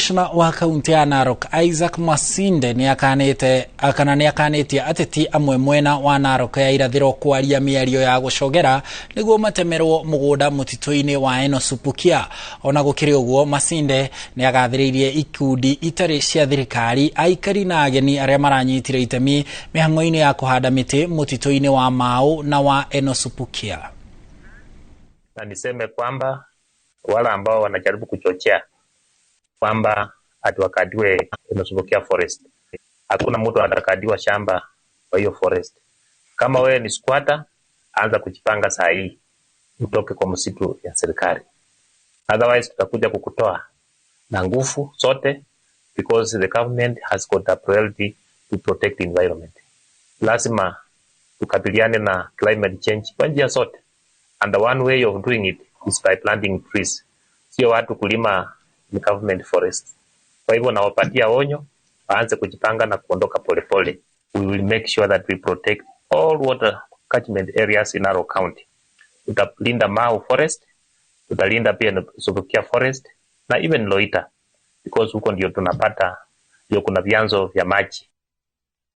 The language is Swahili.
Commissioner wa kaunti ya Narok Isaac Masinde nĩakanĩtie ateti amwe mwena wa Narok ya irathĩro kwaria mĩario ya gũcogera nĩguo matemerwo mũgũnda mũtitũ-inĩ wa Enosupukia. Ona gũkĩrĩ ũguo, Masinde nĩagathĩrĩirie ikundi itarĩ cia thirikari, aikari na ageni arĩa maranyitire itemi mĩhang'o-inĩ ya kũhanda mĩtĩ mũtitũ-inĩ wa Mau na wa Enosupukia. Na niseme kwamba wala ambao wanajaribu kuchochea kwamba atuwakadiwe Enosupukia forest, hakuna mtu atakadiwa shamba kwa hiyo forest. Kama wewe ni squatter, anza kujipanga saa hii utoke kwa msitu ya serikali, otherwise tutakuja kukutoa na nguvu sote, because the government has got a priority to protect the environment. Lazima tukabiliane na climate change kwa njia zote, and the one way of doing it is by planting trees. Sio watu kulima ni government forest. Kwa hivyo nawapatia onyo, waanze kujipanga na kuondoka polepole. We will make sure that we protect all water catchment areas in Narok County. Tutalinda Mau forest, tutalinda pia Enosupukia forest na even Loita, because huko ndio tunapata, ndio kuna vyanzo vya maji.